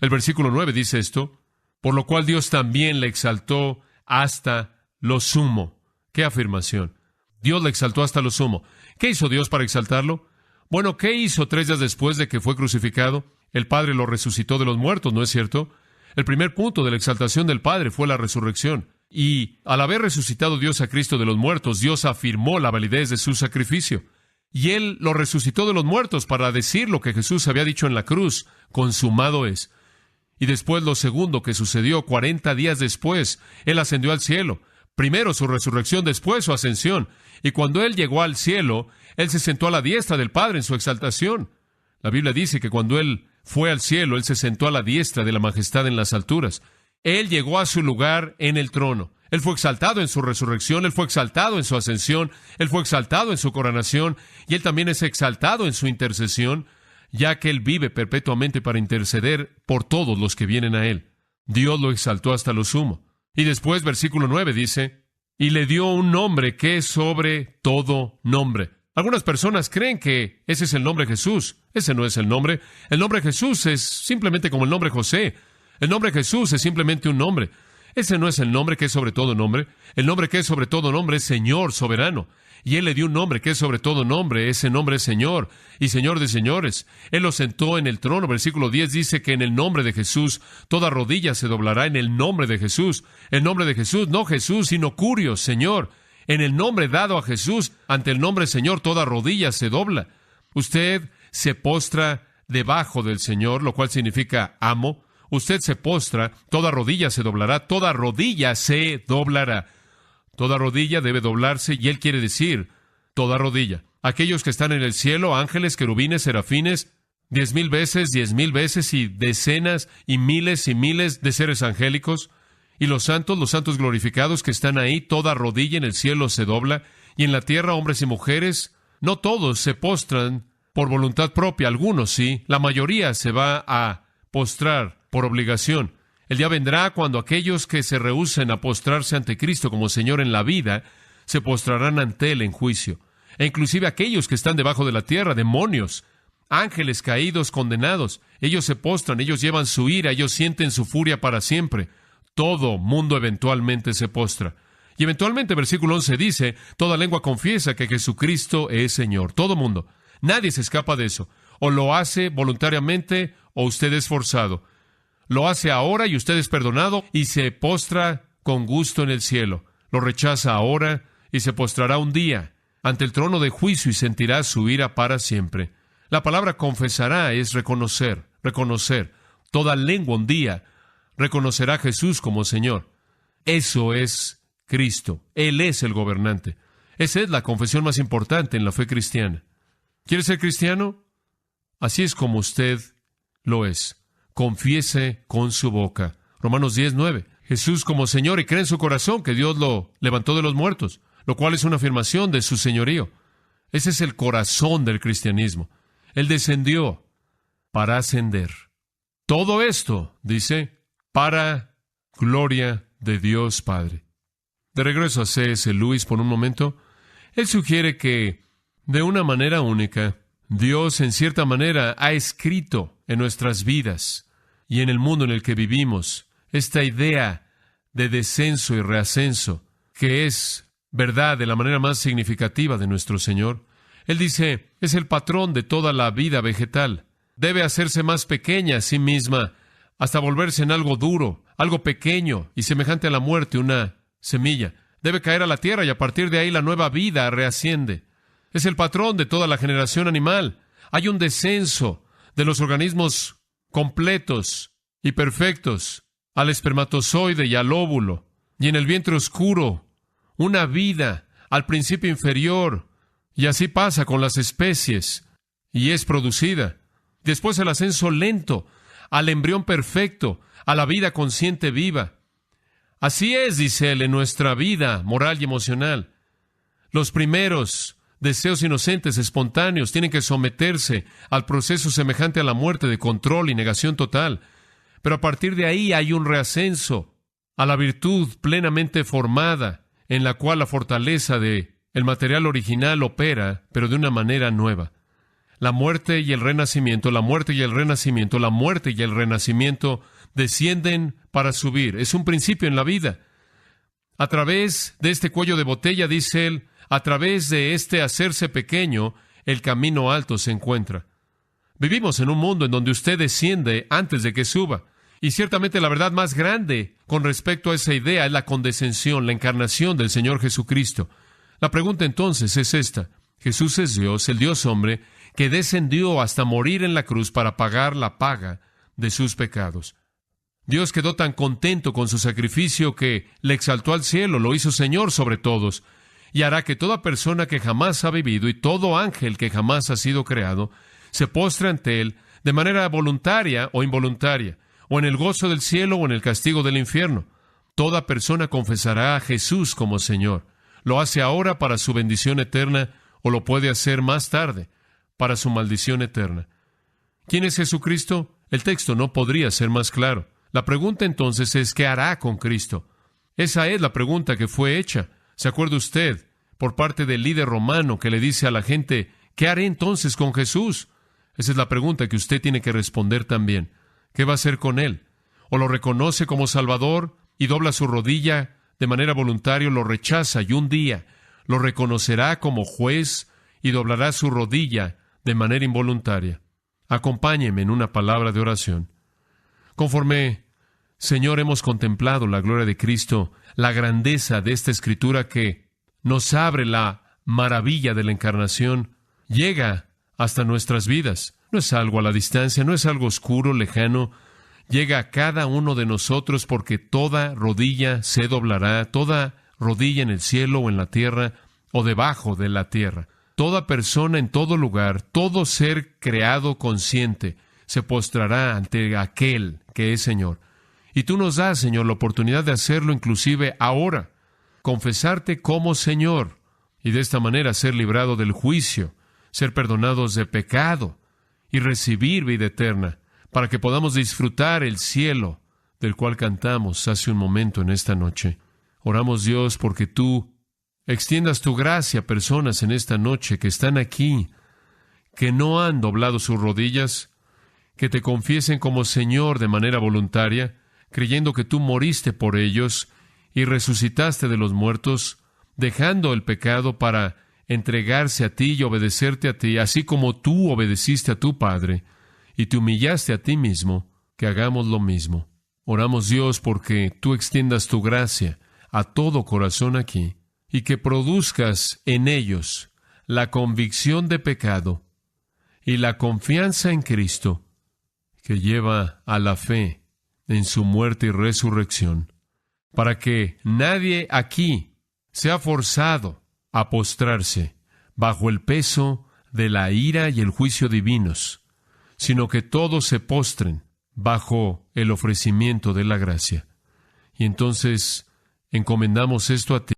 El versículo 9 dice esto: por lo cual Dios también le exaltó hasta lo sumo. ¡Qué afirmación! Dios le exaltó hasta lo sumo. ¿Qué hizo Dios para exaltarlo? Bueno, ¿qué hizo 3 días después de que fue crucificado? El Padre lo resucitó de los muertos, ¿no es cierto? El primer punto de la exaltación del Padre fue la resurrección. Y al haber resucitado Dios a Cristo de los muertos, Dios afirmó la validez de su sacrificio. Y Él lo resucitó de los muertos para decir lo que Jesús había dicho en la cruz: consumado es. Y después lo segundo que sucedió, 40 días después, Él ascendió al cielo. Primero su resurrección, después su ascensión. Y cuando Él llegó al cielo, Él se sentó a la diestra del Padre en su exaltación. La Biblia dice que cuando Él fue al cielo, Él se sentó a la diestra de la majestad en las alturas. Él llegó a su lugar en el trono. Él fue exaltado en su resurrección, Él fue exaltado en su ascensión, Él fue exaltado en su coronación, y Él también es exaltado en su intercesión, ya que Él vive perpetuamente para interceder por todos los que vienen a Él. Dios lo exaltó hasta lo sumo. Y después, versículo 9 dice: y le dio un nombre que es sobre todo nombre. Algunas personas creen que ese es el nombre Jesús. Ese no es el nombre. El nombre Jesús es simplemente como el nombre José. El nombre Jesús es simplemente un nombre. Ese no es el nombre que es sobre todo nombre. El nombre que es sobre todo nombre es Señor soberano. Y Él le dio un nombre que es sobre todo nombre. Ese nombre es Señor y Señor de señores. Él lo sentó en el trono. Versículo 10 dice que en el nombre de Jesús toda rodilla se doblará. En el nombre de Jesús. El nombre de Jesús, no Jesús, sino Curios, Señor. En el nombre dado a Jesús, ante el nombre Señor, toda rodilla se dobla. Usted se postra debajo del Señor, lo cual significa amo. Usted se postra, toda rodilla se doblará, toda rodilla se doblará. Toda rodilla debe doblarse, y Él quiere decir toda rodilla. Aquellos que están en el cielo, ángeles, querubines, serafines, 10,000 veces y decenas y miles de seres angélicos, y los santos glorificados que están ahí, toda rodilla en el cielo se dobla, y en la tierra hombres y mujeres, no todos se postran por voluntad propia, algunos sí, la mayoría se va a postrar por obligación. El día vendrá cuando aquellos que se rehúsen a postrarse ante Cristo como Señor en la vida, se postrarán ante Él en juicio. E inclusive aquellos que están debajo de la tierra, demonios, ángeles caídos, condenados, ellos se postran, ellos llevan su ira, ellos sienten su furia para siempre. Todo mundo eventualmente se postra. Y eventualmente, versículo 11 dice, toda lengua confiesa que Jesucristo es Señor. Todo mundo. Nadie se escapa de eso. O lo hace voluntariamente o usted es forzado. Lo hace ahora y usted es perdonado y se postra con gusto en el cielo. Lo rechaza ahora y se postrará un día ante el trono de juicio y sentirá su ira para siempre. La palabra confesará es reconocer. Toda lengua un día reconocerá a Jesús como Señor. Eso es Cristo. Él es el gobernante. Esa es la confesión más importante en la fe cristiana. ¿Quiere ser cristiano? Así es como usted lo es. Confiese con su boca. Romanos 10:9. Jesús como Señor, y cree en su corazón que Dios lo levantó de los muertos, lo cual es una afirmación de su señorío. Ese es el corazón del cristianismo. Él descendió para ascender. Todo esto, dice, para gloria de Dios Padre. De regreso a C.S. Lewis por un momento, él sugiere que, de una manera única, Dios en cierta manera ha escrito en nuestras vidas y en el mundo en el que vivimos esta idea de descenso y reascenso, que es verdad de la manera más significativa de nuestro Señor. Él dice, es el patrón de toda la vida vegetal. Debe hacerse más pequeña a sí misma hasta volverse en algo duro, algo pequeño y semejante a la muerte, una semilla. Debe caer a la tierra y a partir de ahí la nueva vida reasciende. Es el patrón de toda la generación animal. Hay un descenso de los organismos completos y perfectos al espermatozoide y al óvulo, y en el vientre oscuro, una vida al principio inferior, y así pasa con las especies, y es producida. Después el ascenso lento al embrión perfecto, a la vida consciente viva. Así es, dice él, en nuestra vida moral y emocional. Los primeros deseos inocentes, espontáneos, tienen que someterse al proceso semejante a la muerte de control y negación total. Pero a partir de ahí hay un reascenso a la virtud plenamente formada, en la cual la fortaleza de el material original opera, pero de una manera nueva. La muerte y el renacimiento, la muerte y el renacimiento, la muerte y el renacimiento descienden para subir. Es un principio en la vida. A través de este cuello de botella, dice él, a través de este hacerse pequeño, el camino alto se encuentra. Vivimos en un mundo en donde usted desciende antes de que suba. Y ciertamente la verdad más grande con respecto a esa idea es la condescensión, la encarnación del Señor Jesucristo. La pregunta entonces es esta. Jesús es Dios, el Dios hombre, que descendió hasta morir en la cruz para pagar la paga de sus pecados. Dios quedó tan contento con su sacrificio que le exaltó al cielo, lo hizo Señor sobre todos, y hará que toda persona que jamás ha vivido y todo ángel que jamás ha sido creado se postre ante Él de manera voluntaria o involuntaria, o en el gozo del cielo o en el castigo del infierno. Toda persona confesará a Jesús como Señor. Lo hace ahora para su bendición eterna o lo puede hacer más tarde para su maldición eterna. ¿Quién es Jesucristo? El texto no podría ser más claro. La pregunta entonces es, ¿qué hará con Cristo? Esa es la pregunta que fue hecha. ¿Se acuerda usted por parte del líder romano que le dice a la gente, ¿qué haré entonces con Jesús? Esa es la pregunta que usted tiene que responder también. ¿Qué va a hacer con Él? ¿O lo reconoce como Salvador y dobla su rodilla de manera voluntaria o lo rechaza y un día lo reconocerá como juez y doblará su rodilla de manera involuntaria? Acompáñeme en una palabra de oración. Conforme, Señor, hemos contemplado la gloria de Cristo, la grandeza de esta Escritura que nos abre la maravilla de la encarnación, llega hasta nuestras vidas. No es algo a la distancia, no es algo oscuro, lejano. Llega a cada uno de nosotros porque toda rodilla se doblará, toda rodilla en el cielo o en la tierra o debajo de la tierra. Toda persona en todo lugar, todo ser creado consciente, se postrará ante aquel que es Señor. Y tú nos das, Señor, la oportunidad de hacerlo inclusive ahora, confesarte como Señor, y de esta manera ser librado del juicio, ser perdonados de pecado, y recibir vida eterna, para que podamos disfrutar el cielo del cual cantamos hace un momento en esta noche. Oramos, Dios, porque tú extiendas tu gracia a personas en esta noche que están aquí, que no han doblado sus rodillas, que te confiesen como Señor de manera voluntaria, creyendo que tú moriste por ellos y resucitaste de los muertos, dejando el pecado para entregarse a ti y obedecerte a ti, así como tú obedeciste a tu Padre y te humillaste a ti mismo, que hagamos lo mismo. Oramos, Dios, porque tú extiendas tu gracia a todo corazón aquí y que produzcas en ellos la convicción de pecado y la confianza en Cristo que lleva a la fe en su muerte y resurrección, para que nadie aquí sea forzado a postrarse bajo el peso de la ira y el juicio divinos, sino que todos se postren bajo el ofrecimiento de la gracia. Y entonces encomendamos esto a ti,